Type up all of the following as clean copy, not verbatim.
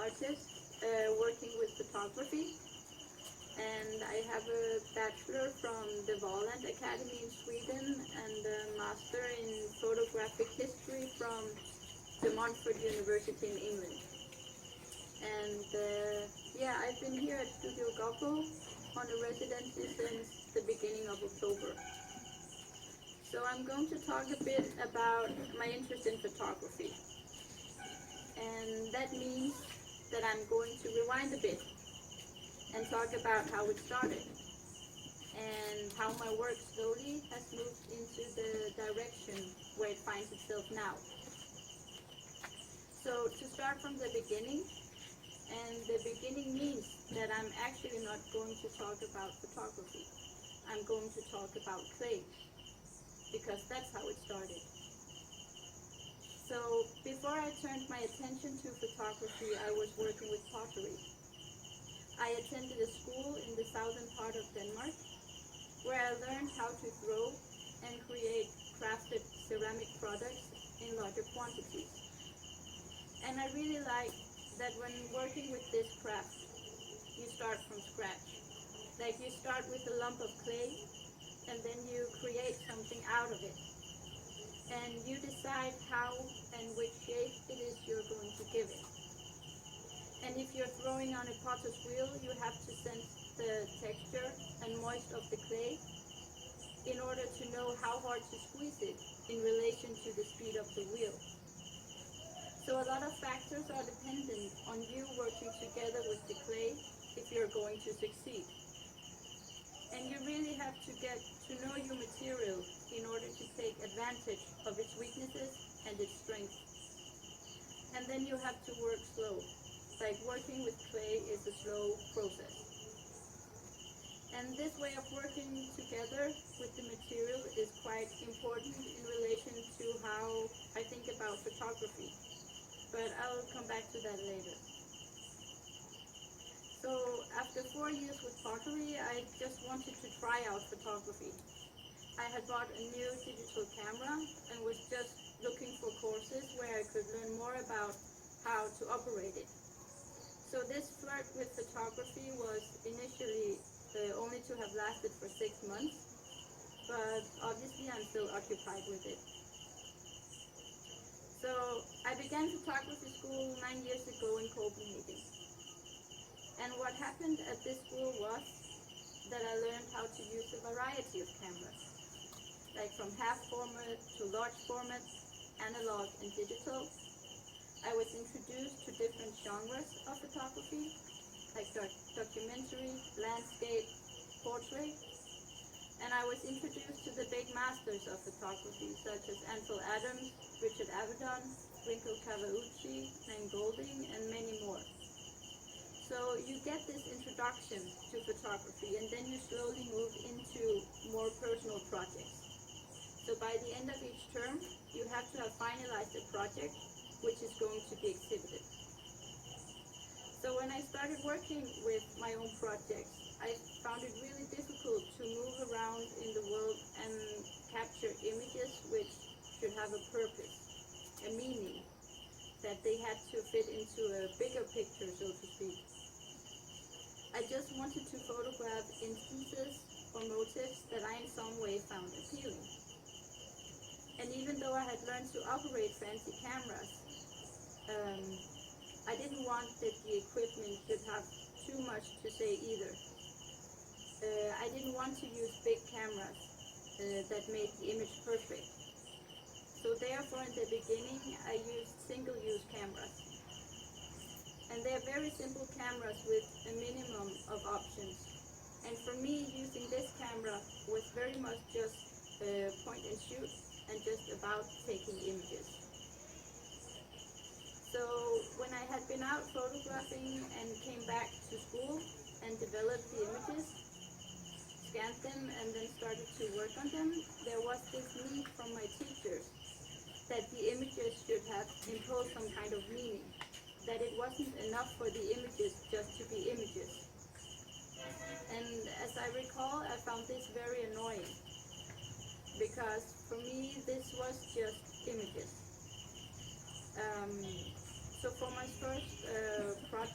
artist working with photography, and I have a bachelor from the Valand Academy in Sweden and a master in photographic history from the Montfort University in England. And yeah, I've been here at Studio Goppo on a residency since the beginning of October. So I'm going to talk a bit about my interest in photography. And that means that I'm going to rewind a bit and talk about how it started and how my work slowly has moved into the direction where it finds itself now. So to start from the beginning, and the beginning means that I'm actually not going to talk about photography. I'm going to talk about clay, because that's how it started. So before I turned my attention to photography, I was working with pottery. I attended a school in the southern part of Denmark, where I learned how to throw and create crafted ceramic products in larger quantities. And I really like that when working with this craft, you start from scratch. Like you start with a lump of clay, and then you create something out of it. And you decide how and which shape it is you're going to give it. And if you're throwing on a potter's wheel, you have to sense the texture and moisture of the clay in order to know how hard to squeeze it in relation to the speed of the wheel. So a lot of factors are dependent on you working together with the clay if you're going to succeed. And you really have to get to know your material in order to take advantage of its weaknesses and its strengths. And then you have to work slow. Like working with clay is a slow process. And this way of working together with the material is quite important in relation to how I think about photography. But I'll come back to that later. So after 4 years with pottery, I just wanted to try out photography. I had bought a new digital camera and was just looking for courses where I could learn more about how to operate it. So this flirt with photography was initially only to have lasted for 6 months, but obviously I'm still occupied with it. So I began photography school 9 years ago in Copenhagen. And what happened at this school was that I learned how to use a variety of cameras, like from half format to large format, analog and digital. I was introduced to different genres of photography, like documentary, landscape, portrait. And I was introduced to the big masters of photography, such as Ansel Adams, Richard Avedon, Winkle Cavaucci, Nan Golding, and many more. So you get this introduction to photography, and then you slowly move into more personal projects. So by the end of each term, you have to have finalized a project which is going to be exhibited. So when I started working with my own projects, I found it really difficult to move around in the world and capture images which should have a purpose, a meaning, that they had to fit into a bigger picture, so to speak. I just wanted to photograph instances or motifs that I in some way found appealing. And even though I had learned to operate fancy cameras, I didn't want that the equipment should have too much to say either. I didn't want to use big cameras that made the image perfect. So therefore in the beginning I used single-use cameras. And they're very simple cameras with a minimum of options. And for me, using this camera was very much just point and shoot and just about taking images. So when I had been out photographing and came back to school and developed the images, scanned them and then started to work on them, there was this need from my teachers that the images should have imposed some kind of meaning, that it wasn't enough for the images just to be images. And as I recall, I found this very annoying, because for me this was just images. So for my first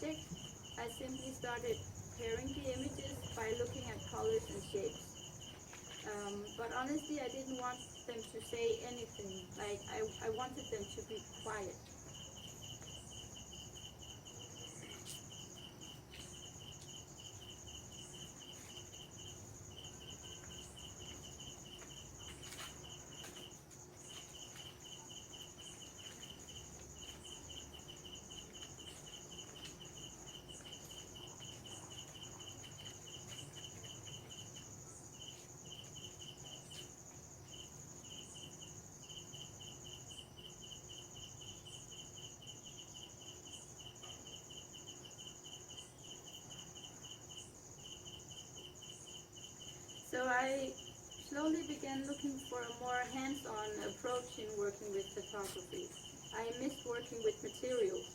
project, I simply started pairing the images by looking at colors and shapes. But honestly, I didn't want them to say anything. Like, I wanted them to be quiet. So I slowly began looking for a more hands-on approach in working with photography. I missed working with materials.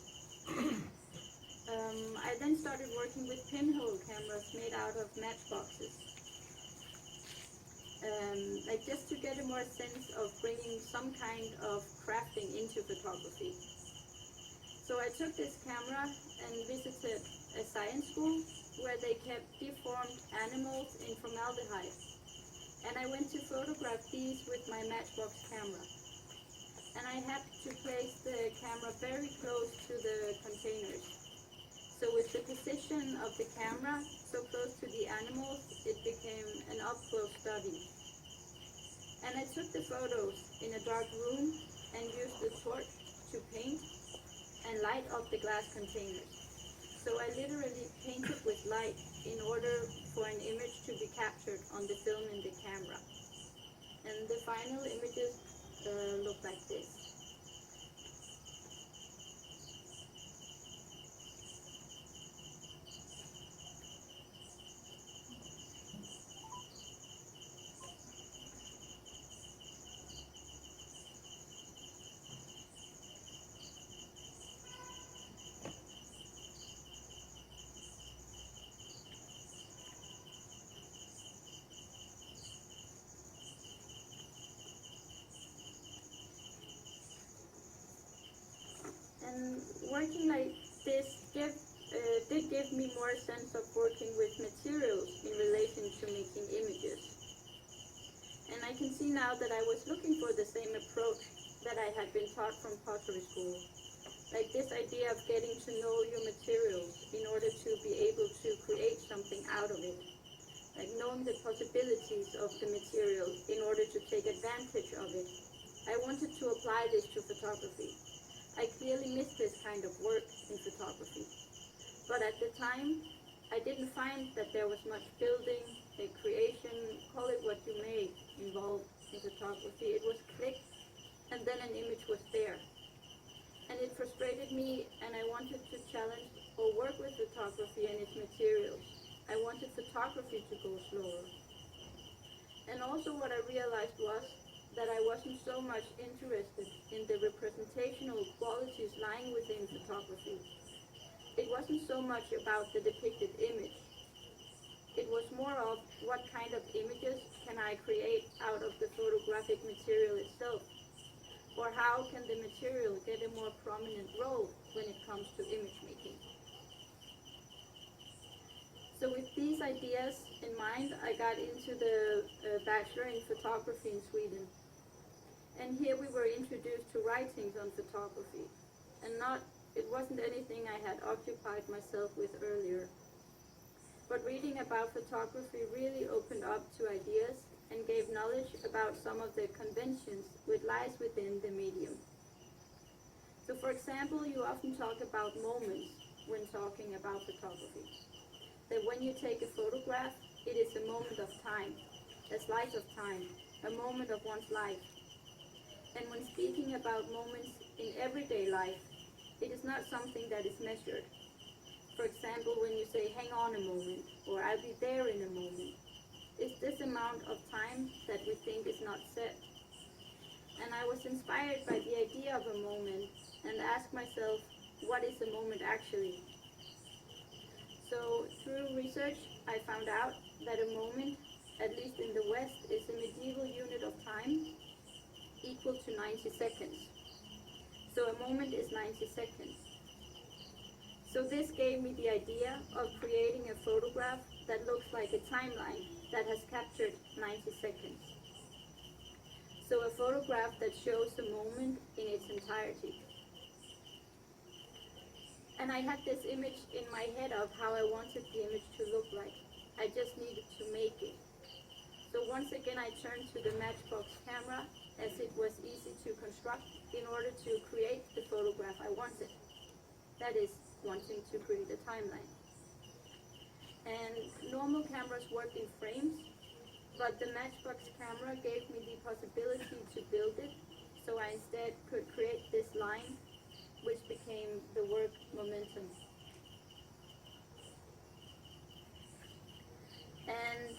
I then started working with pinhole cameras made out of matchboxes, like just to get a more sense of bringing some kind of crafting into photography. So I took this camera and visited a science school where they kept deformed animals in formaldehyde. And I went to photograph these with my matchbox camera. And I had to place the camera very close to the containers. So with the position of the camera so close to the animals, it became an up-close study. And I took the photos in a dark room and used the torch to paint and light up the glass containers. So I literally painted with light in order for an image to be captured on the film in the camera. And the final images look like this. And working like this did give me more sense of working with materials in relation to making images. And I can see now that I was looking for the same approach that I had been taught from pottery school. Like this idea of getting to know your materials in order to be able to create something out of it. Like knowing the possibilities of the material in order to take advantage of it. I wanted to apply this to photography. I clearly missed this kind of work in photography. But at the time, I didn't find that there was much building, a creation, call it what you may, involved in photography. It was click, and then an image was there. And it frustrated me, and I wanted to challenge or work with photography and its materials. I wanted photography to go slower. And also what I realized was that I wasn't so much interested in the representational qualities lying within photography. It wasn't so much about the depicted image. It was more of what kind of images can I create out of the photographic material itself, or how can the material get a more prominent role when it comes to image making. So with these ideas in mind, I got into the Bachelor in Photography in Sweden. And here we were introduced to writings on photography. And it wasn't anything I had occupied myself with earlier. But reading about photography really opened up to ideas and gave knowledge about some of the conventions which lies within the medium. So for example, you often talk about moments when talking about photography. That when you take a photograph, it is a moment of time, a slice of time, a moment of one's life. And when speaking about moments in everyday life, it is not something that is measured. For example, when you say, hang on a moment, or I'll be there in a moment, it's this amount of time that we think is not set. And I was inspired by the idea of a moment and asked myself, what is a moment actually? So through research, I found out that a moment, at least in the West, is a medieval unit of time equal to 90 seconds. So a moment is 90 seconds. So So this gave me the idea of creating a photograph that looks like a timeline that has captured 90 seconds. So a photograph that shows the moment in its entirety. And I had this image in my head of how I wanted the image to look like. I just needed to make it. So once again I turned to the Matchbox camera, as it was easy to construct in order to create the photograph I wanted. That is, wanting to create a timeline. And normal cameras work in frames, but the Matchbox camera gave me the possibility to build it, so I instead could create this line, which became the work Momentum. And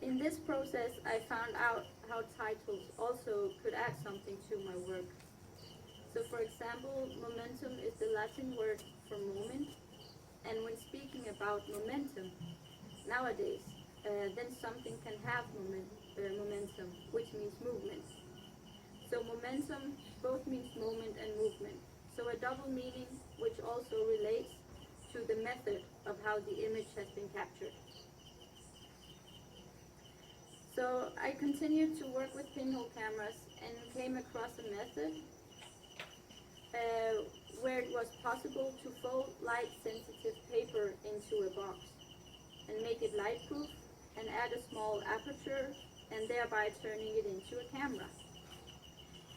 in this process, I found out how titles also could add something to my work. So for example, momentum is the Latin word for moment, and when speaking about momentum, nowadays, then something can have momentum, which means movement. So momentum both means moment and movement. So a double meaning which also relates to the method of how the image has been captured. So I continued to work with pinhole cameras and came across a method where it was possible to fold light-sensitive paper into a box and make it light-proof and add a small aperture and thereby turning it into a camera.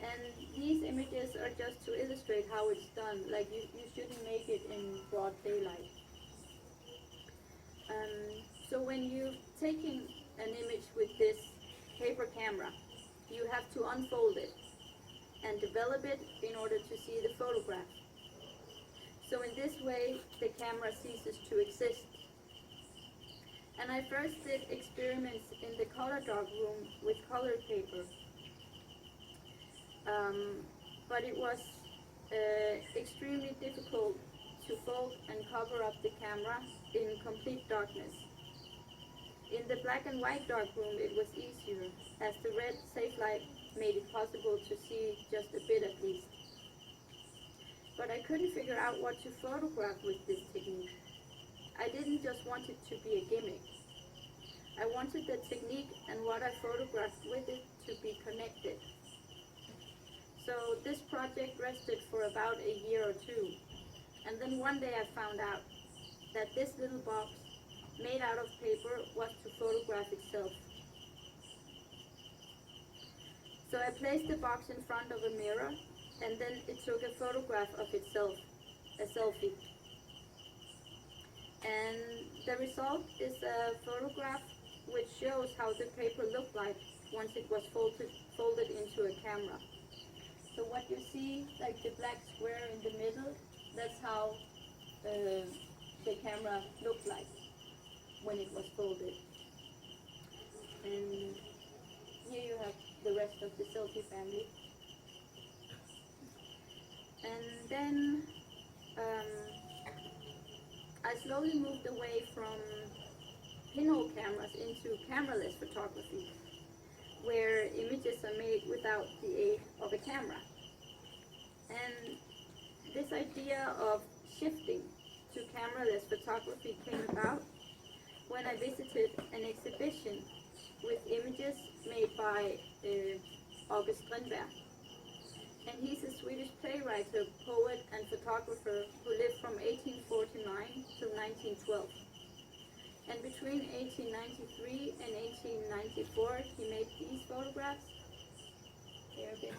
And these images are just to illustrate how it's done, like you shouldn't make it in broad daylight. So when you're taking an image with this paper camera, you have to unfold it and develop it in order to see the photograph. So in this way, the camera ceases to exist. And I first did experiments in the color dark room with colored paper. But it was extremely difficult to fold and cover up the camera in complete darkness. In the black and white dark room it was easier, as the red safe light made it possible to see just a bit at least. But I couldn't figure out what to photograph with this technique. I didn't just want it to be a gimmick. I wanted the technique and what I photographed with it to be connected. So this project rested for about a year or two. And then one day I found out that this little box made out of paper was to photograph itself. So I placed the box in front of a mirror and then it took a photograph of itself, a selfie. And the result is a photograph which shows how the paper looked like once it was folded into a camera. So what you see, like the black square in the middle, that's how the camera looked like when it was folded. And here you have the rest of the selfie family. And then I slowly moved away from pinhole cameras into cameraless photography, where images are made without the aid of a camera. And this idea of shifting to cameraless photography came about when I visited an exhibition with images made by August Strindberg. And he's a Swedish playwright, poet and photographer who lived from 1849 to 1912. And between 1893 and 1894 he made these photographs. They're a bit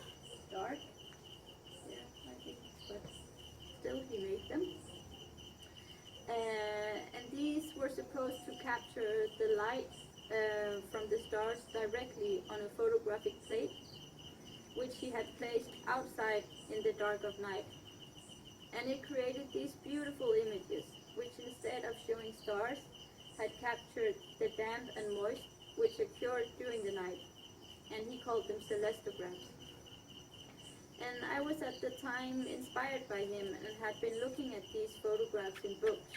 dark, I think, but still he made them. And these were supposed to capture the light from the stars directly on a photographic plate, which he had placed outside in the dark of night. And it created these beautiful images, which instead of showing stars, had captured the damp and moist which occurred during the night, and he called them celestograms. And I was at the time inspired by him and had been looking at these photographs in books.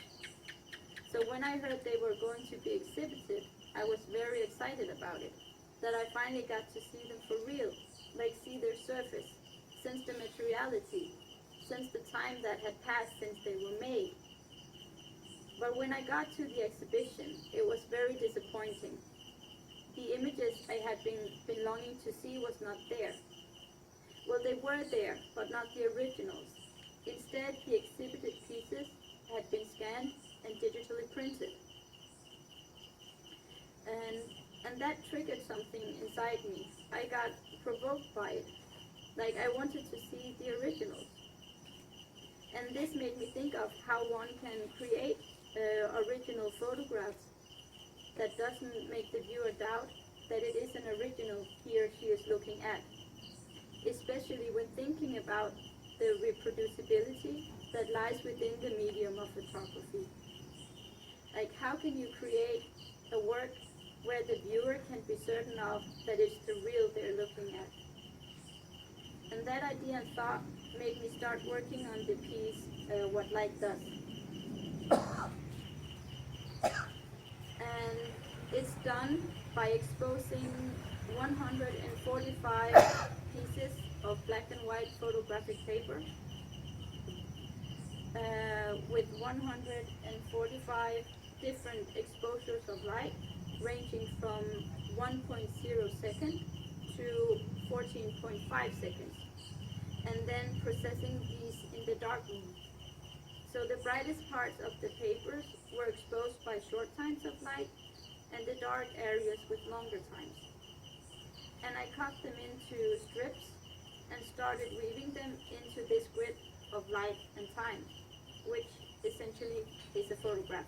So when I heard they were going to be exhibited, I was very excited about it, that I finally got to see them for real, like see their surface, sense the materiality, sense the time that had passed since they were made, But when I got to the exhibition, it was very disappointing. The images I had been longing to see was not there. Well, they were there, but not the originals. Instead, the exhibited pieces had been scanned and digitally printed. And that triggered something inside me. I got provoked by it. Like I wanted to see the originals. And this made me think of how one can create original photographs that doesn't make the viewer doubt that it is an original he or she is looking at, especially when thinking about the reproducibility that lies within the medium of photography. Like, how can you create a work where the viewer can be certain of that it's the real they're looking at? And that idea and thought made me start working on the piece, What Light Does. And it's done by exposing 145 pieces of black and white photographic paper with 145 different exposures of light ranging from 1.0 second to 14.5 seconds, and then processing these in the darkroom. So the brightest parts of the papers were exposed by short times of light and the dark areas with longer times. And I cut them into strips and started weaving them into this grid of light and time, which essentially is a photograph.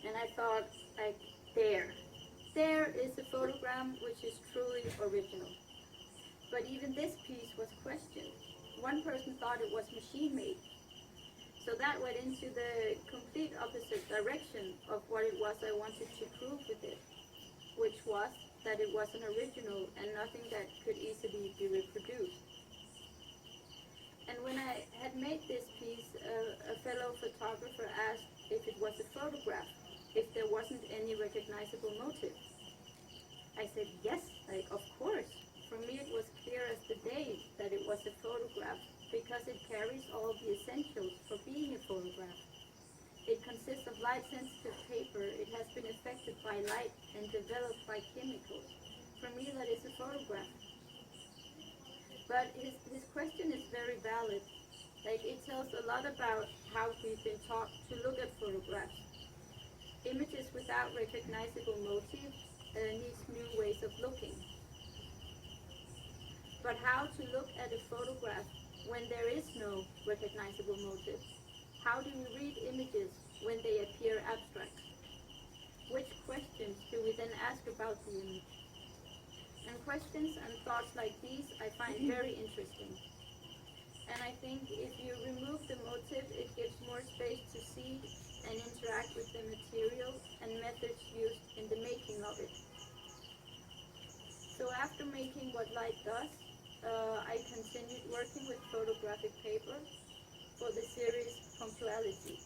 And I thought, like, there is a photograph which is truly original. But even this piece was questioned. One person thought it was machine-made. So that went into the complete opposite direction of what it was I wanted to prove with it, which was that it was an original and nothing that could easily be reproduced. And when I had made this piece, a fellow photographer asked if it was a photograph, if there wasn't any recognizable motive. I said, yes, of course. For me it was clear as the day that it was a photograph because it carries all the essentials for being a photograph. It consists of light-sensitive paper, it has been affected by light and developed by chemicals. For me that is a photograph. But his question is very valid. Like, it tells a lot about how we've been taught to look at photographs. Images without recognizable motive needs new ways of looking. But how to look at a photograph when there is no recognizable motive? How do we read images when they appear abstract? Which questions do we then ask about the image? And questions and thoughts like these I find very interesting. And I think if you remove the motive, it gives more space to see and interact with the material and methods used in the making of it. So after making What Light Does, I continued working with photographic paper for the series Punctuality.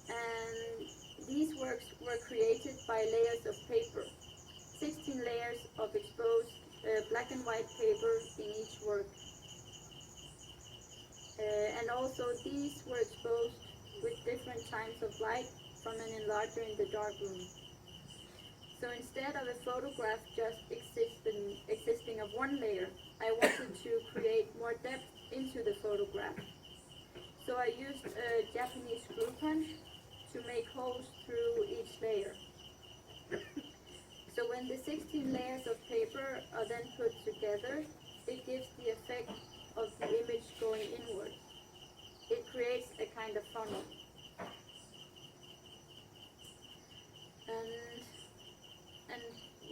And these works were created by layers of paper, 16 layers of exposed black and white paper in each work. And also these were exposed with different times of light from an enlarger in the darkroom. So instead of a photograph just existing of one layer, I wanted to create more depth into the photograph. So I used a Japanese screw punch to make holes through each layer. So when the 16 layers of paper are then put together, it gives the effect of the image going inward. It creates a kind of funnel. And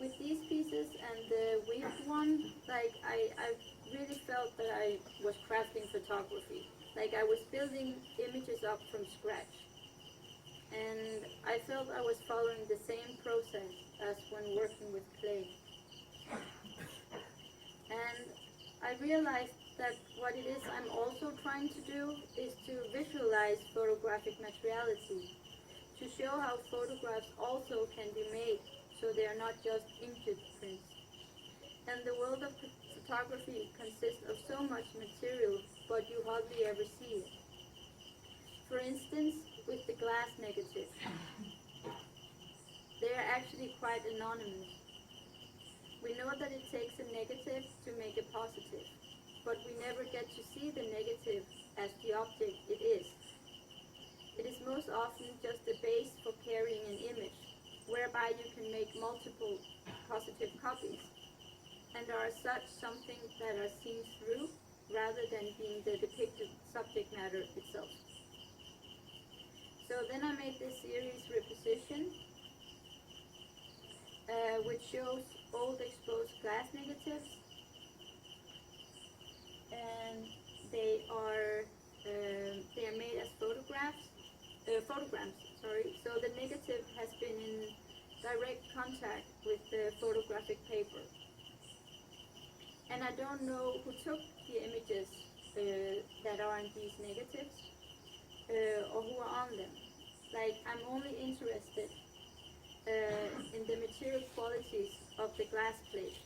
with these pieces and the weaved one, like I really felt that I was crafting photography. Like I was building images up from scratch. And I felt I was following the same process as when working with clay. And I realized that what it is I'm also trying to do is to visualize photographic materiality, to show how photographs also can be made, so they are not just inkjet prints. And the world of photography consists of so much material, but you hardly ever see it. For instance, with the glass negative. They are actually quite anonymous. We know that it takes a negative to make a positive, but we never get to see the negative as the object it is. It is most often just a base for carrying an image, whereby you can make multiple positive copies, and are as such something that are seen through, rather than being the depicted subject matter itself. So then I made this series Reposition, which shows old exposed glass negatives, and they are made as photograms. So the negative has been in direct contact with the photographic paper, and I don't know who took the images that are in these negatives or who are on them. Like, I'm only interested in the material qualities of the glass plate.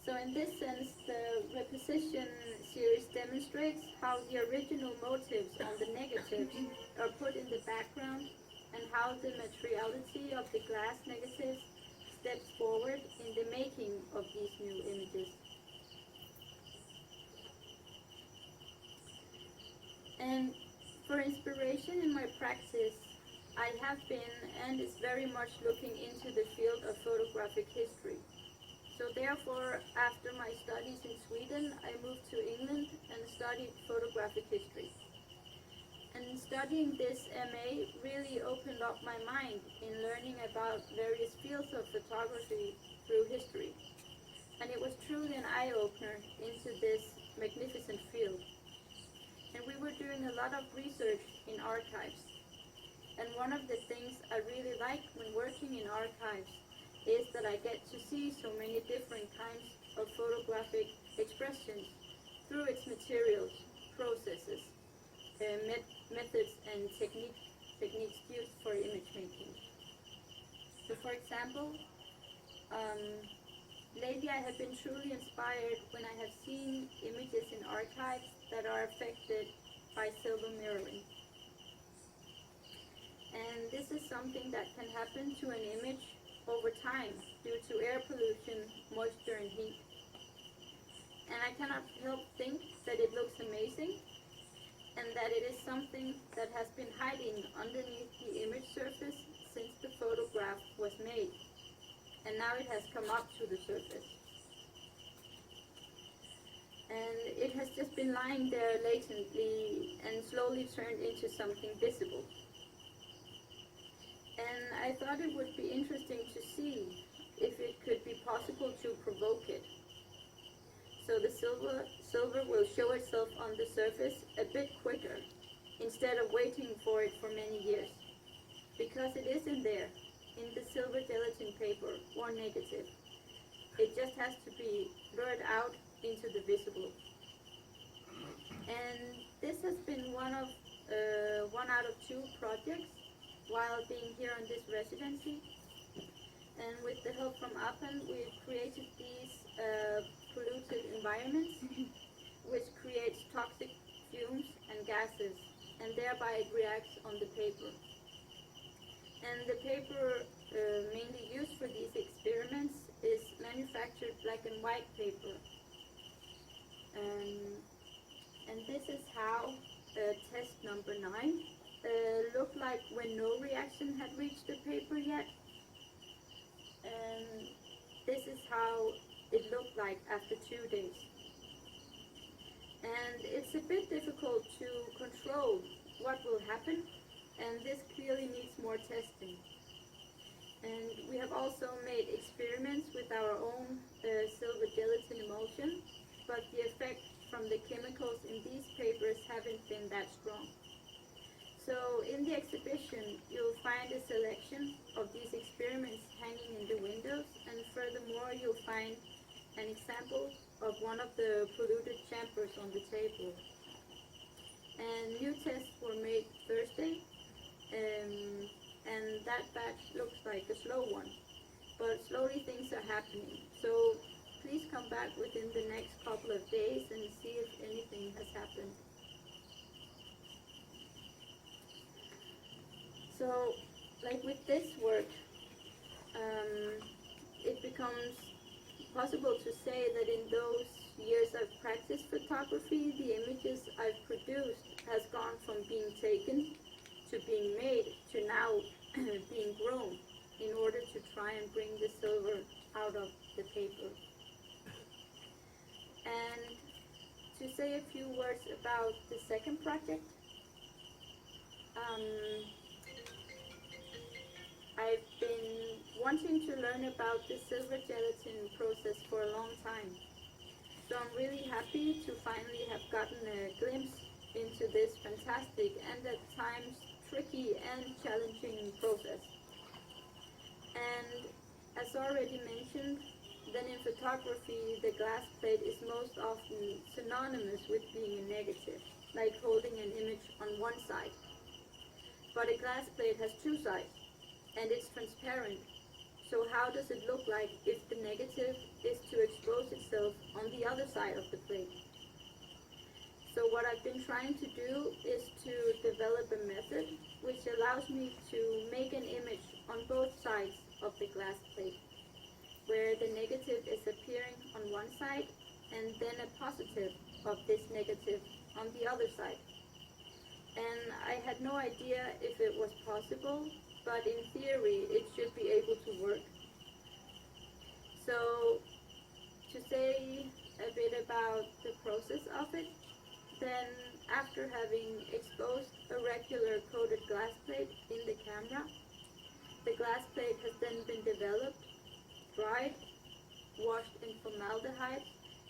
So in this sense, the Reposition series demonstrates how the original motives on the negatives are put in the background, and how the materiality of the glass negatives steps forward in the making of these new images. And for inspiration in my practice, I have been and is very much looking into the field of photographic history. So therefore, after my studies in Sweden, I moved to England and studied photographic history. And studying this MA really opened up my mind in learning about various fields of photography through history. And it was truly an eye-opener into this magnificent field. And we were doing a lot of research in archives. And one of the things I really like when working in archives is that I get to see so many different kinds of photographic expressions through its materials, processes, methods and techniques used for image making. So for example, lately I have been truly inspired when I have seen images in archives that are affected by silver mirroring. And this is something that can happen to an image over time due to air pollution, moisture and heat. And I cannot help think that it looks amazing, and that it is something that has been hiding underneath the image surface since the photograph was made, and now it has come up to the surface. And it has just been lying there latently and slowly turned into something visible. And I thought it would be interesting to see if it could be possible to provoke it. So the silver will show itself on the surface a bit quicker, instead of waiting for it for many years, because it isn't there in the silver gelatin paper or negative. It just has to be blurred out into the visible. And this has been one out of two projects while being here on this residency. And with the help from Appen, we've created these polluted environments, which creates toxic fumes and gases, and thereby it reacts on the paper. And the paper mainly used for these experiments is manufactured black and white paper. And this is how test number 9 looked like when no reaction had reached the paper yet. And this is how it looked like after 2 days. And it's a bit difficult to control what will happen, and this clearly needs more testing. And we have also made experiments with our own silver gelatin emulsion, but the effect the exhibition, you'll find a selection of these experiments hanging in the windows, and furthermore, you'll find an example of one of the polluted chambers on the table. And new tests were made Thursday, and that batch looks like a slow one. But slowly things are happening. So please come back within the next couple of days and see if anything has happened. So, like with this work, it becomes possible to say that in those years I've practiced photography, the images I've produced has gone from being taken to being made to now being grown in order to try and bring the silver out of the paper. And to say a few words about the second project, I've been wanting to learn about the silver gelatin process for a long time. So I'm really happy to finally have gotten a glimpse into this fantastic and at times tricky and challenging process. And as already mentioned, then in photography the glass plate is most often synonymous with being a negative, like holding an image on one side. But a glass plate has two sides, and it's transparent. So how does it look like if the negative is to expose itself on the other side of the plate? So what I've been trying to do is to develop a method which allows me to make an image on both sides of the glass plate, where the negative is appearing on one side and then a positive of this negative on the other side. And I had no idea if it was possible, but in theory it should be able to work. So to say a bit about the process of it, then after having exposed a regular coated glass plate in the camera, the glass plate has then been developed, dried, washed in formaldehyde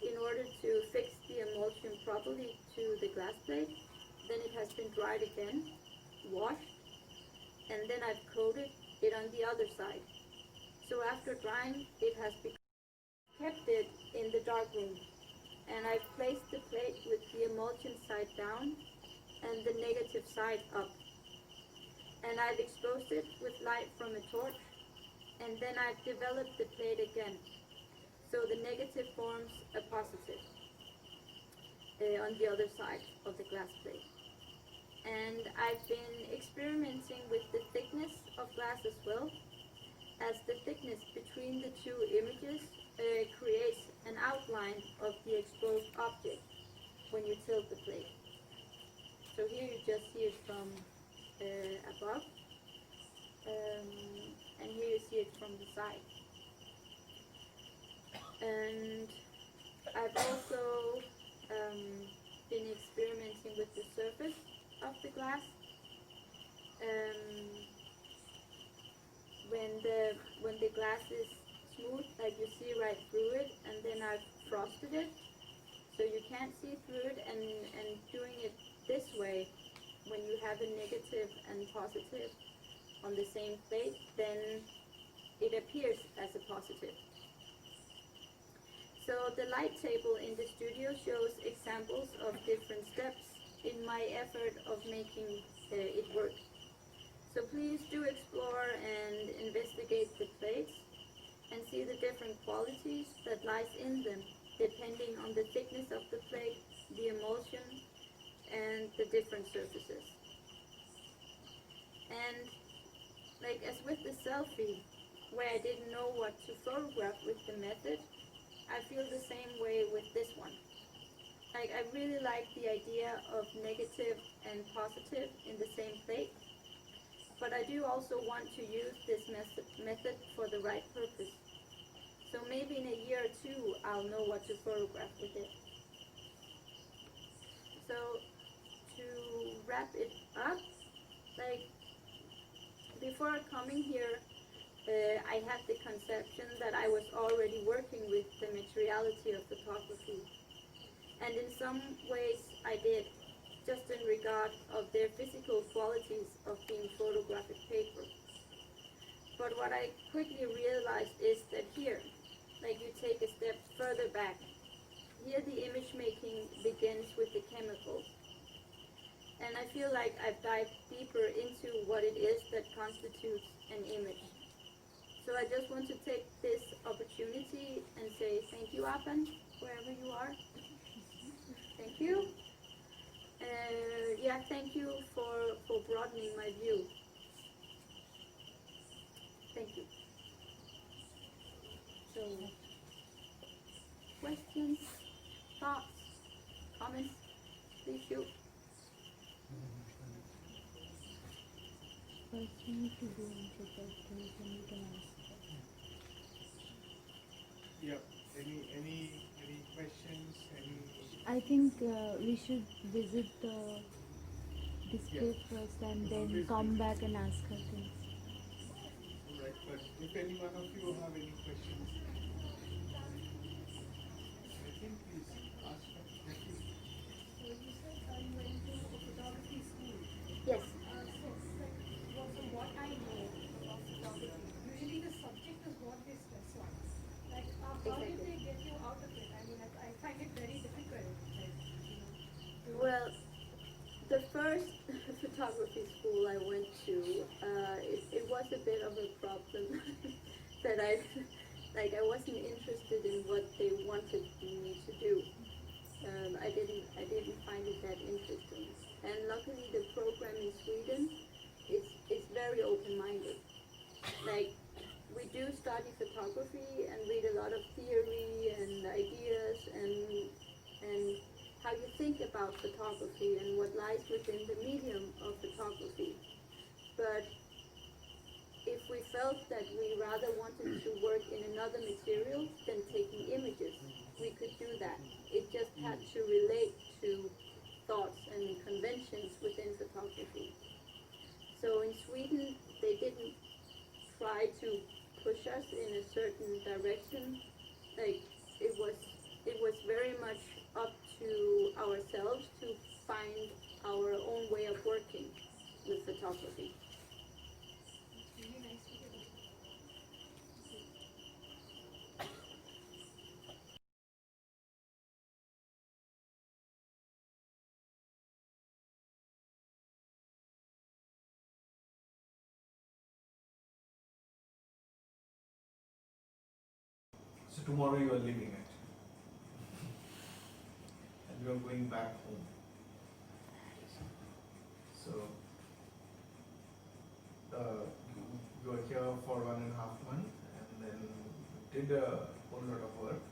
in order to fix the emulsion properly to the glass plate. Then it has been dried again, washed, and then I've coated it on the other side. So after drying, it has kept it in the dark room, and I've placed the plate with the emulsion side down and the negative side up. And I've exposed it with light from a torch, and then I've developed the plate again. So the negative forms a positive on the other side of the glass plate. And I've been experimenting with the thickness of glass as well, as the thickness between the two images creates an outline of the exposed object when you tilt the plate. So here you just see it from above, and here you see it from the side. And I've also been experimenting with the surface of the glass. When the glass is smooth, like you see right through it, and then I've frosted it, so you can't see through it, and doing it this way, when you have a negative and positive on the same plate, then it appears as a positive. So the light table in the studio shows examples of different steps in my effort of making it work. So please do explore and investigate the plates and see the different qualities that lies in them, depending on the thickness of the plate, the emulsion, and the different surfaces. And like as with the selfie, where I didn't know what to photograph with the method, I feel the same way with this one. Like I really like the idea of negative and positive in the same plate, but I do also want to use this method for the right purpose. So maybe in a year or two, I'll know what to photograph with it. So to wrap it up, like before coming here, I had the conception that I was already working with the materiality of photography. And in some ways I did, just in regard of their physical qualities of being photographic paper. But what I quickly realized is that here, like you take a step further back, here the image making begins with the chemicals. And I feel like I've dived deeper into what it is that constitutes an image. So I just want to take this opportunity and say thank you, Apan, wherever you are. Thank you. Yeah, thank you for broadening my view. Thank you. So, questions, thoughts, comments, please shoot. First, we need to go and check out things and we can ask. Yeah. Any questions? I think we should visit the district first and then come back and ask her things. Alright, but if any one of you have any questions, I think please ask her. Thank you. So you said you went to a photography school. Yes. From what I know of photography, usually the subject is what they stress on. Like, how did they get you out of it? I mean, I find it very difficult. Well, the first photography school I went to, it was a bit of a problem that I wasn't interested in what they wanted me to do. I didn't find it that interesting. And luckily the program in Sweden is very open-minded. Like, we do study photography and read a lot of theory and ideas and how you think about photography and what lies within the medium of photography. But if we felt that we rather wanted to work in another material than taking images, we could do that. It just had to relate to thoughts and conventions within photography. So in Sweden, they didn't try to push us in a certain direction. Like, it was very much up to ourselves to find our own way of working with photography. It's really nice to hear. So tomorrow you are leaving actually. And you are going back home. So you are here for 1.5 months and then did a whole lot of work.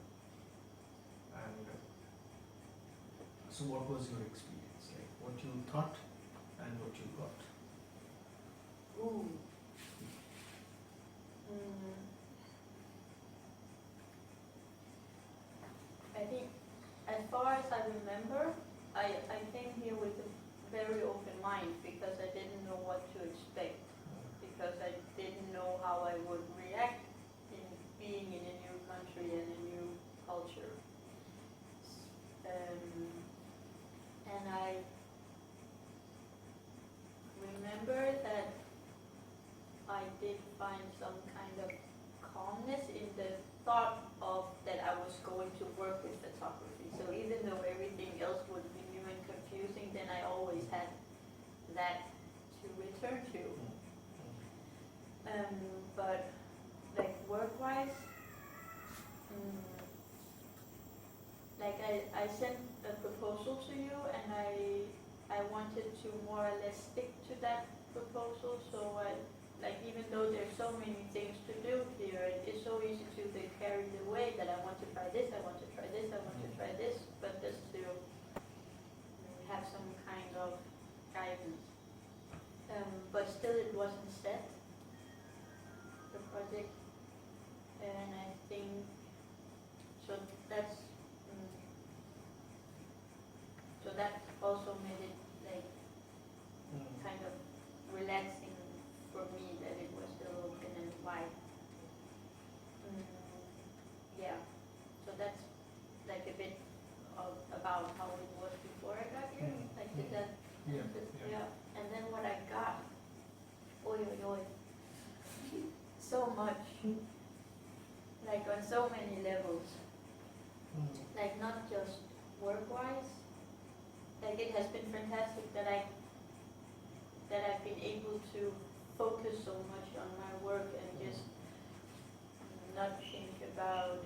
And so what was your experience? Like what you thought and what you got? Ooh. I think, as far as I remember, I came here with a very open mind because I didn't know what to expect, because I didn't know how I would react in being in a new country and a new culture. And I remember that I did find some kind of calmness in the thought of that I was going to work with photography. So even though everything else would be new and confusing, then I always had that to return to. But like work-wise, like I sent a proposal to you and I wanted to more or less stick to that proposal. So like even though there's so many things to do here, it's so easy to get carried away that I want to try this, I want to try this, I want to try this, but just to have some kind of guidance. But still it wasn't set, the project, and I think, so that's, so that also made it like kind of relaxing for me that it was still open and wide. Yeah, so that's like a bit of about how it was before I got here, like expected that. Yeah. Yeah. And then what I got, oi oi oi, so much, like on so many levels, like not just work-wise, like it has been fantastic that I've been able to focus so much on my work and just not think about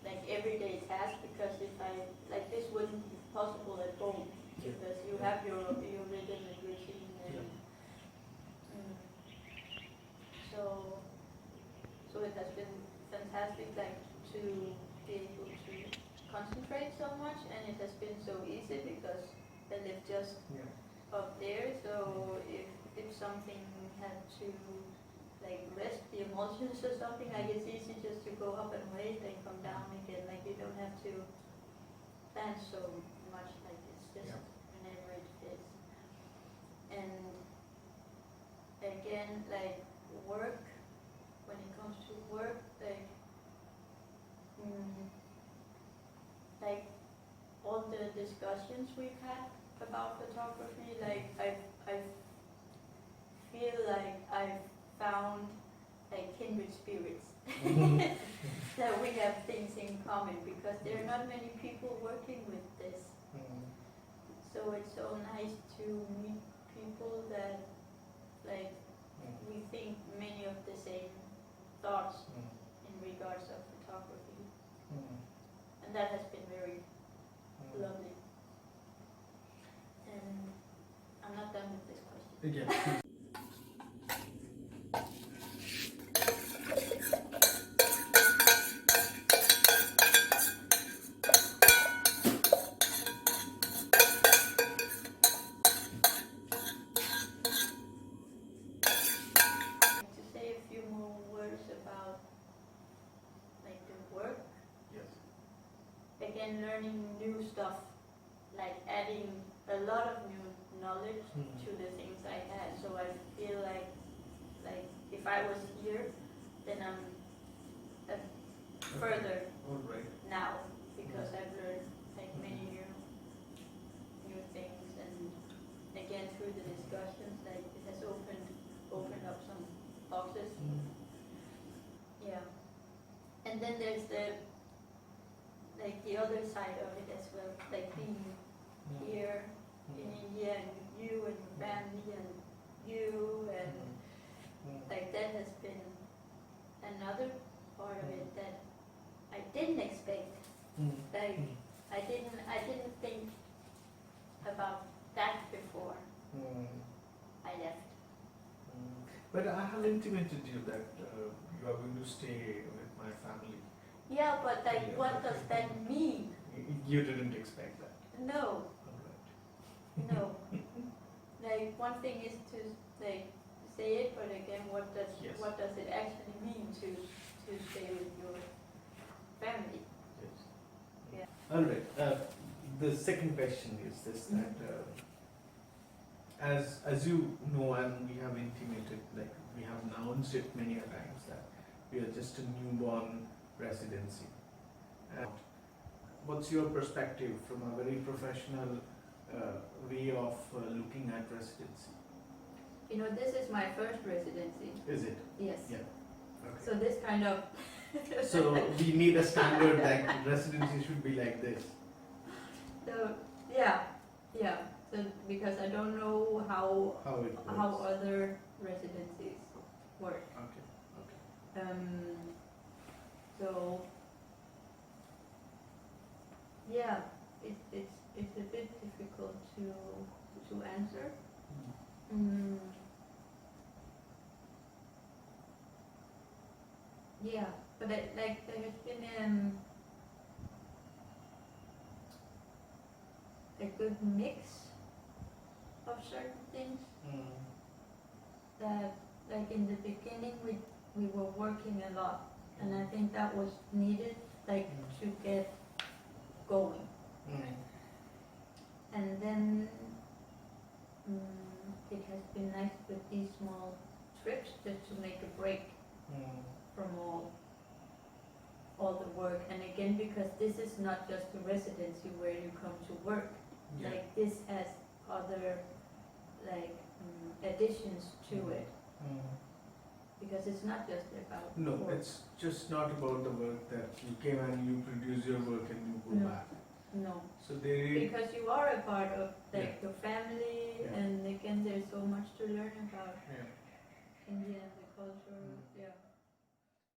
like everyday tasks, because if I, like this wouldn't be possible at home, because you have your rhythm and routine and so it has been fantastic, like to be able to concentrate so much, and it has been so easy because I live just up there, so if something had to like rest the emulsions or something, like it's easy just to go up and wait and come down again, like you don't have to plan so much, like it's just whenever it fits. And again, like work, when it comes to work, like all the discussions we've had about photography, like I feel like I've found like kindred spirits, that we have things in common, because there are not many people working with this. So it's so nice to meet people that like we think many of the same thoughts in regards of photography, and that has been very lovely. And I'm not done with this question. Yeah. To say a few more words about like the work. Yes. Again, learning new stuff, like adding a lot of new knowledge to the things I had. So I feel like if I was here, then I'm further All right. now, because I've learned like many new things, and again through the discussions, like it has opened up some boxes. Yeah. And then there's the other side of it as well, like being here in India and with you and your family and you, and like that has been another part of it that I didn't expect. Like I didn't think about that before I left. But I have intimated you that you are going to stay with my family. Yeah, but like what does that mean? You didn't expect that. No, All no. Like one thing is to like say it, but again, what does it actually mean to stay with your family? Yes. Yeah. All right. The second question is this: that as you know, and we have intimated, like we have announced it many a times, that we are just a newborn residency. And what's your perspective from a very professional way of looking at residency? You know, this is my first residency. Is it? Yes. Yeah. Okay. So this kind of. So we need a standard, like residency should be like this. So yeah. So because I don't know how It works. how other residencies work. Okay. So yeah, it's a bit difficult to answer. Yeah, but like there has been a good mix of certain things that, like in the beginning, we were working a lot, and I think that was needed, like to get going. And then it has been nice with these small trips just to make a break from all the work. And again, because this is not just a residency where you come to work, Yeah. like this has other like additions to it, because it's not just about No, work. it's just not about the work that you came and you produce your work and you go No. back. No, So they because you are a part of like Yeah. your family, Yeah. and again there's so much to learn about yeah. India and the culture. Yeah.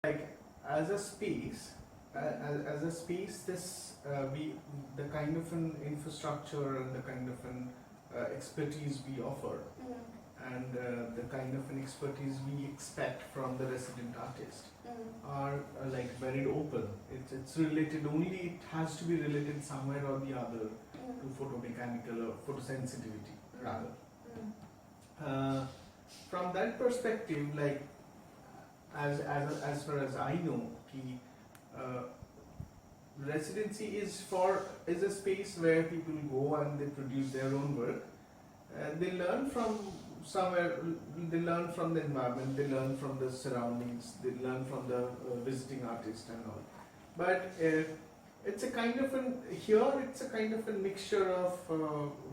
Like as a space, as a space, this we the kind of an infrastructure and the kind of an expertise we offer, and the kind of an expertise we expect from the resident artist are like very open. It's related only. It has to be related somewhere or the other to photomechanical or photosensitivity rather. From that perspective, like as far as I know, residency is a space where people go and they produce their own work. They learn from somewhere. They learn from the environment. They learn from the surroundings. They learn from the visiting artist and all. But it's a kind of an here. It's a kind of a mixture of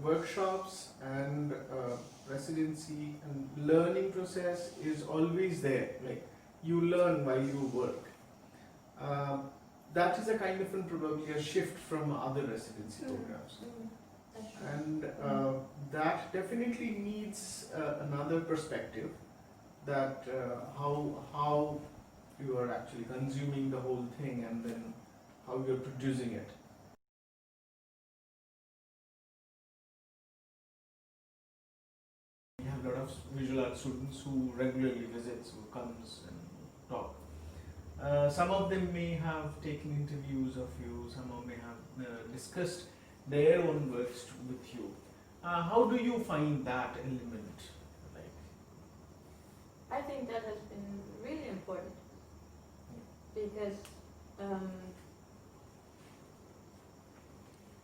workshops and residency, and learning process is always there. Like you learn while you work. That is a kind of probably a shift from other residency programs. That's true. And that definitely needs another perspective, that how you are actually consuming the whole thing and then how you are producing it. We have a lot of visual art students who regularly visits, who comes and talk. Some of them may have taken interviews of you, some of them may have discussed their own works with you. How do you find that element? Like, I think that has been really important, because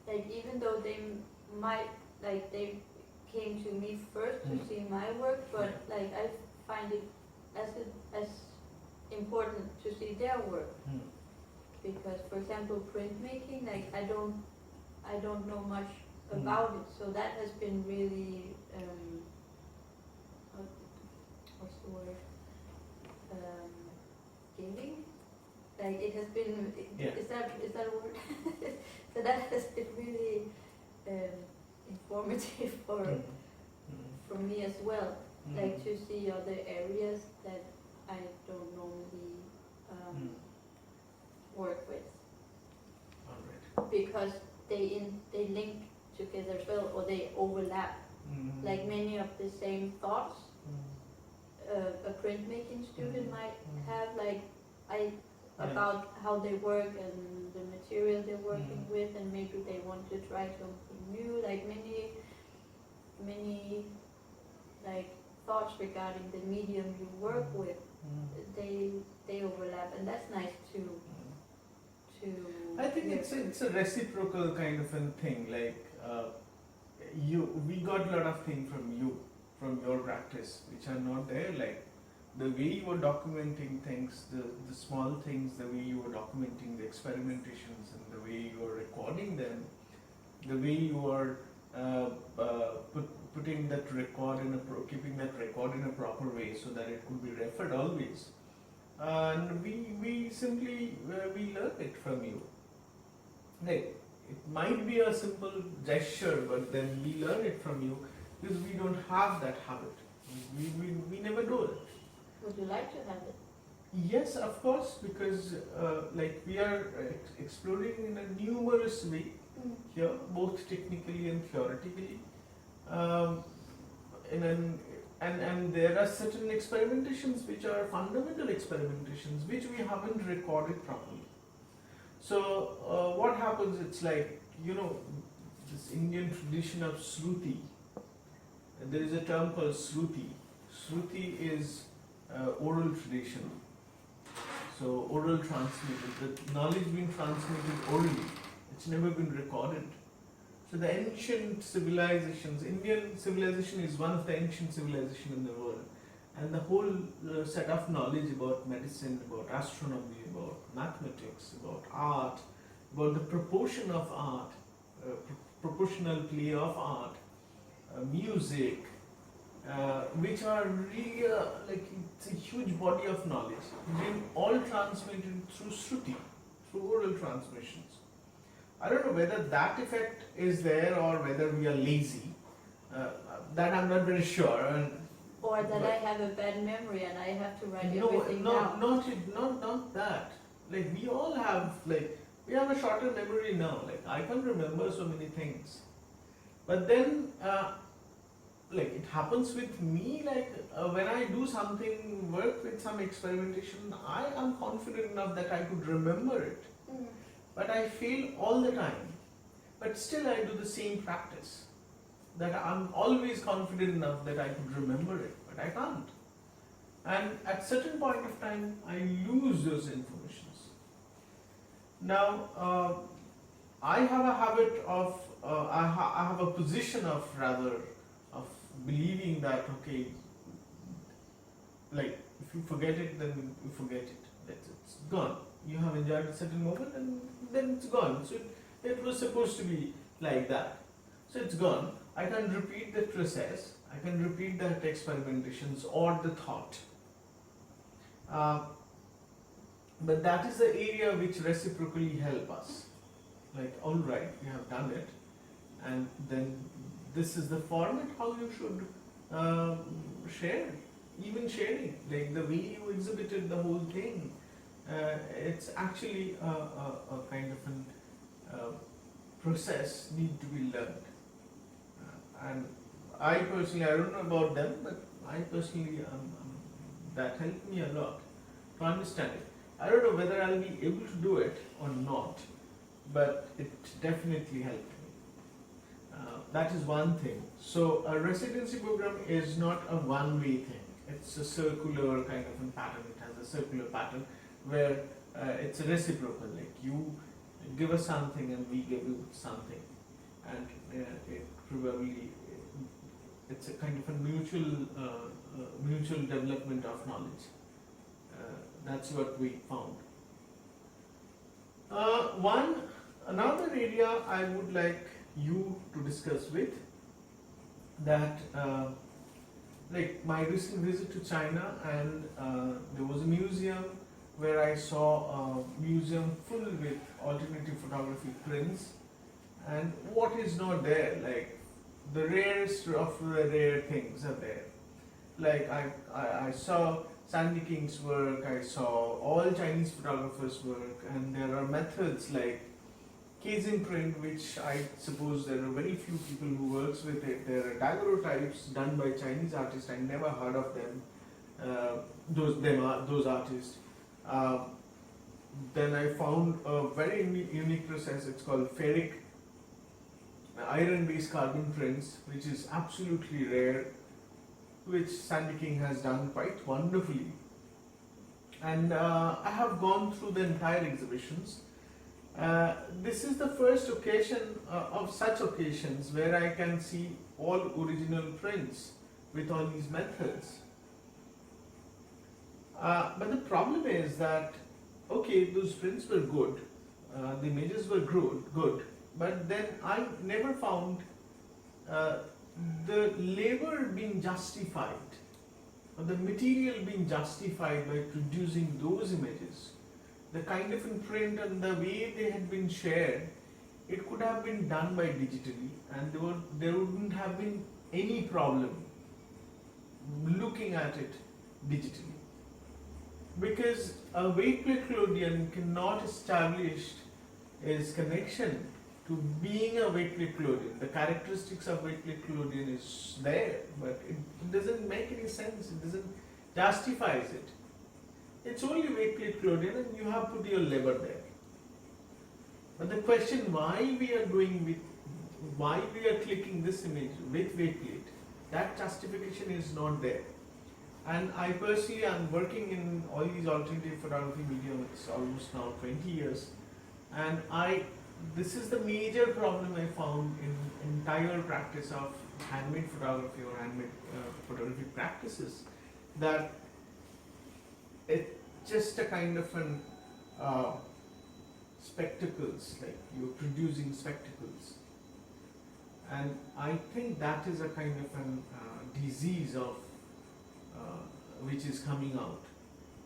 like even though they might like they came to me first to see my work, but like I find it as important to see their work, because for example printmaking, like I don't know much about it, so that has been really what's the word, giving, like it has been is that a word? So that has been really informative for me as well, like to see other areas that I don't normally work with, alright. because they link together as well, or they overlap. Like many of the same thoughts a printmaking student might have, like about how they work and the material they're working with, and maybe they want to try something new. Like many like thoughts regarding the medium you work with, they overlap, and that's nice to. I think it's a reciprocal kind of a thing. Like we got a lot of things from your practice, which are not there. Like the way you were documenting things, the small things, the way you were documenting the experimentations, and the way you were recording them, the way you were putting that record keeping that record in a proper way so that it could be referred always. And we simply we learn it from you. Like it might be a simple gesture, but then we learn it from you because we don't have that habit. We never do it. Would you like to have it? Yes, of course, because like we are exploring in a numerous way here, both technically and theoretically. And there are certain experimentations which are fundamental experimentations which we haven't recorded properly. So what happens, it's like, this Indian tradition of Shruti. There is a term called Shruti. Shruti is oral tradition. So oral transmitted, the knowledge being transmitted orally, it's never been recorded. So the ancient civilizations, Indian civilization is one of the ancient civilizations in the world, and the whole set of knowledge about medicine, about astronomy, about mathematics, about art, about the proportion of art, proportional play of art, music, which are really like it's a huge body of knowledge, been all transmitted through Shruti, through oral transmissions. I don't know whether that effect is there or whether we are lazy. That I'm not very sure. Or that But- I have a bad memory and I have to write No, everything down. not that. Like we all have we have a shorter memory now. Like I can't remember so many things. But then it happens with me. When I do something, work with some experimentation, I am confident enough that I could remember it. Mm. But I fail all the time. But still, I do the same practice. That I'm always confident enough that I could remember it, but I can't. And at certain point of time, I lose those informations. Now, I have a habit of, I have a position of believing that, okay, like if you forget it, then you forget it. It's gone. You have enjoyed a certain moment and then it's gone. So it was supposed to be like that. So it's gone. I can repeat the process, I can repeat that experimentations or the thought. But that is the area which reciprocally help us. Like, all right, we have done it, and then this is the format how you should share. Even sharing, like the way you exhibited the whole thing, it's actually a kind of an process need to be learned. And I personally, I don't know about them, but I personally, that helped me a lot to understand it. I don't know whether I'll be able to do it or not, but it definitely helped me. That is one thing. So a residency program is not a one-way thing. It's a circular kind of a pattern. It has a circular pattern where it's a reciprocal. Like you give us something and we give you something, and it probably it's a kind of a mutual development of knowledge. That's what we found. Another area I would like you to discuss with that like my recent visit to China, and there was a museum where I saw a museum full with alternative photography prints, and what is not there, like the rarest of the rare things are there. Like I saw Sandy King's work, I saw all Chinese photographers' work, and there are methods like casing print, which I suppose there are very few people who works with it. There are daguerreotypes done by Chinese artists. I never heard of them. Those artists. Then I found a very unique process. It's called ferric iron-based carbon prints, which is absolutely rare, which Sandy King has done quite wonderfully. And I have gone through the entire exhibitions. This is the first occasion of such occasions where I can see all original prints with all these methods. But the problem is that, okay, those prints were good, the images were good, but then I never found the labor being justified, or the material being justified by producing those images. The kind of imprint and the way they had been shared, it could have been done by digitally, and there wouldn't have been any problem looking at it digitally. Because a Waitley Claudian cannot establish his connection to being a Waitley Claudian. The characteristics of Waitley Claudian is there, but it doesn't make any sense, it doesn't justifies it. It's only Waitley Claudian and you have put your labor there. But the question why we are clicking this image with Waitley, that justification is not there. And I personally am working in all these alternative photography medium, it's almost now 20 years. And this is the major problem I found in entire practice of handmade photography or handmade photography practices, that it's just a kind of an spectacles, like you're producing spectacles. And I think that is a kind of an disease of which is coming out,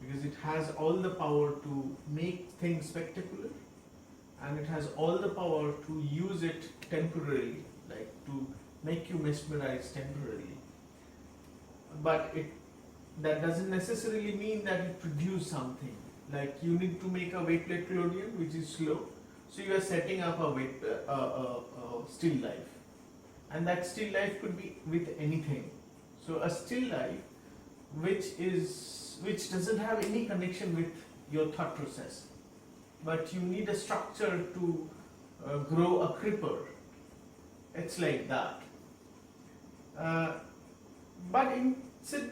because it has all the power to make things spectacular, and it has all the power to use it temporarily, like to make you mesmerized temporarily. But that doesn't necessarily mean that it produces something. Like you need to make a wet plate collodion which is slow, so you are setting up a still life, and that still life could be with anything. So a still life which doesn't have any connection with your thought process, but you need a structure to grow a creeper. It's like that. But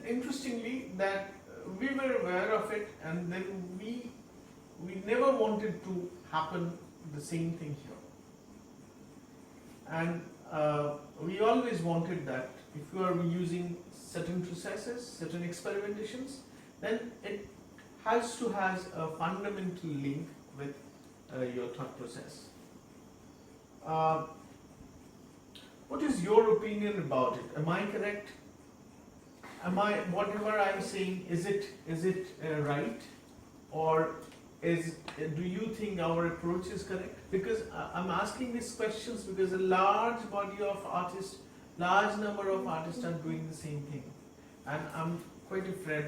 interestingly, that we were aware of it, and then we never wanted to happen the same thing here. And we always wanted that if you are using certain processes, certain experimentations, then it has to has a fundamental link with your thought process. What is your opinion about it? Am I correct? Whatever I'm saying, is it right, or do you think our approach is correct? Because I'm asking these questions because a large body of artists, large number of artists are doing the same thing, and I'm quite afraid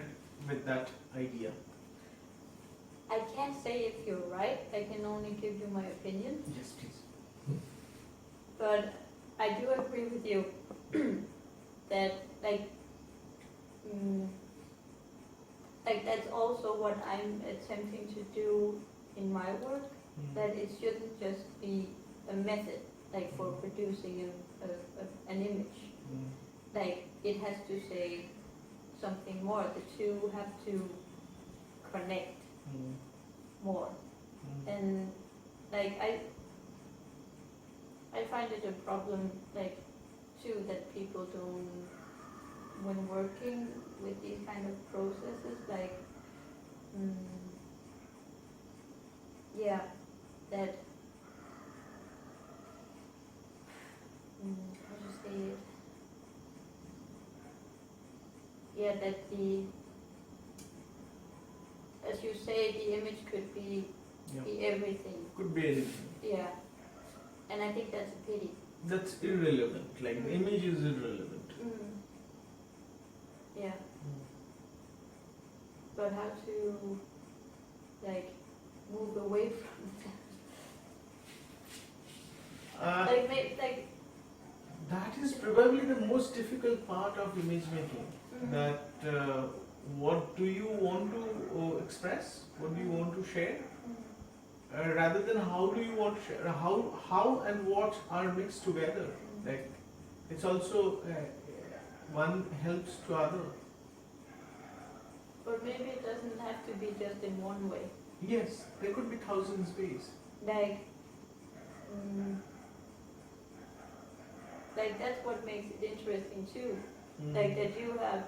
with that idea. I can't say if you're right. I can only give you my opinion. Yes, please. But I do agree with you that like that's also what I'm attempting to do in my work. That it shouldn't just be a method, like for producing an image. Like it has to say something more. The two have to connect more. And like I find it a problem, like too, that people don't, when working with these kind of processes, like that how to say it? Yeah, that the, as you say, the image could be everything. Could be anything. Yeah, and I think that's a pity. That's irrelevant. Like the image is irrelevant. Yeah. But how to like move away from that? That is probably the most difficult part of image making. That what do you want to express? What do you want to share? Rather than how do you want to share? How and what are mixed together. Like it's also one helps to other. But maybe it doesn't have to be just in one way. Yes, there could be thousands ways. Like that's what makes it interesting too. Like that you have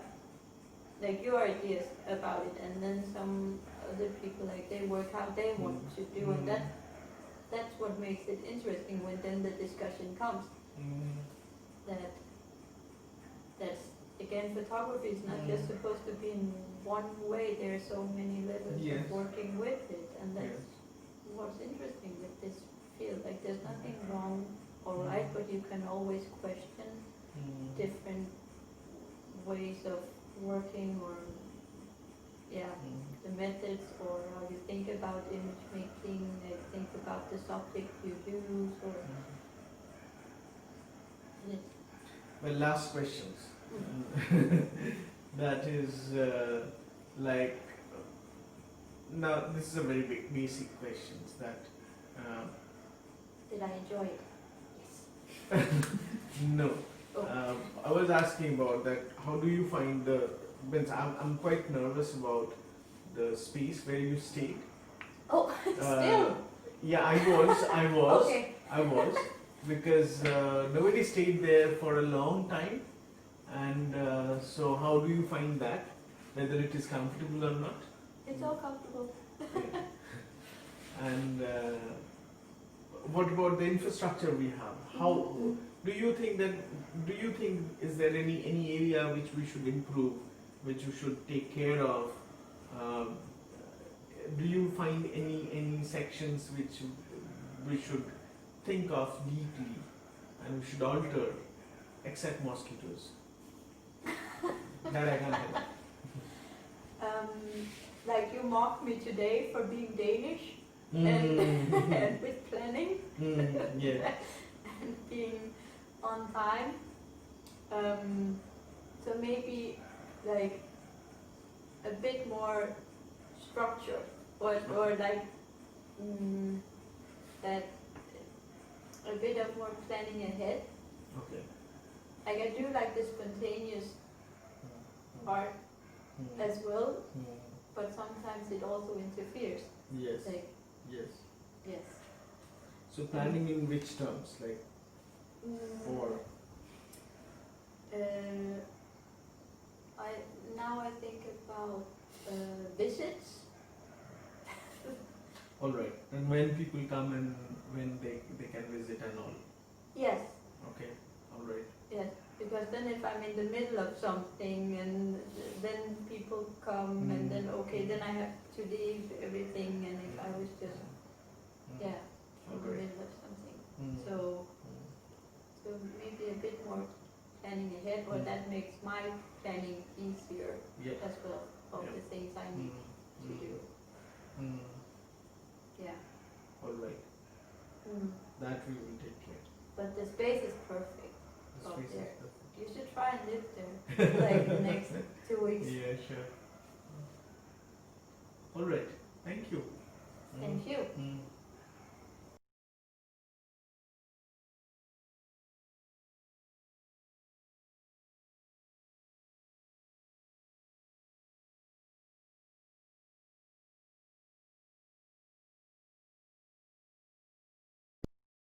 like your ideas about it, and then some other people, like they work how they want to do, and that's what makes it interesting when then the discussion comes. That's again, photography is not just supposed to be in one way. There are so many levels of working with it, and that's what's interesting with this field. Like there's nothing wrong or right, but you can always question different ways of working, or the methods, or how you think about image making, think about the subject you use, or Well, last questions. That is like, now this is a very basic questions that did I enjoy it? Yes. no. Oh. I was asking about that. How do you find the? I'm quite nervous about the space where you stayed. Oh, still. Yeah, I was. Okay. I was, because nobody stayed there for a long time, and so how do you find that? Whether it is comfortable or not? It's all comfortable. And what about the infrastructure we have? Do you think is there any area which we should improve, which we should take care of? Um, do you find any sections which we should think of deeply and we should alter, except mosquitoes? That I can't help. Like you mocked me today for being Danish Mm. and with planning Yeah. and being on time. So maybe like a bit more structure or like that a bit of more planning ahead. Okay. Like I do like the spontaneous part as well, but sometimes it also interferes. Yes. Like Yes. yes. So planning in which terms, like for? I think about visits. All right. And when people come and when they can visit and all. Yes, Okay. All right. yes. Because then if I'm in the middle of something and then people come and then okay, then I have to leave everything, and if I was just yeah in the Alright. middle of something, so maybe a bit more planning ahead, or that makes my planning easier Yeah. as well of Yeah. the things I need to do. Yeah. All right. That we will take care. But the space is perfect. The Up space is there. perfect. You should try and live there like the next 2 weeks. Yeah, sure. All right. Thank you. Thank you. Mm.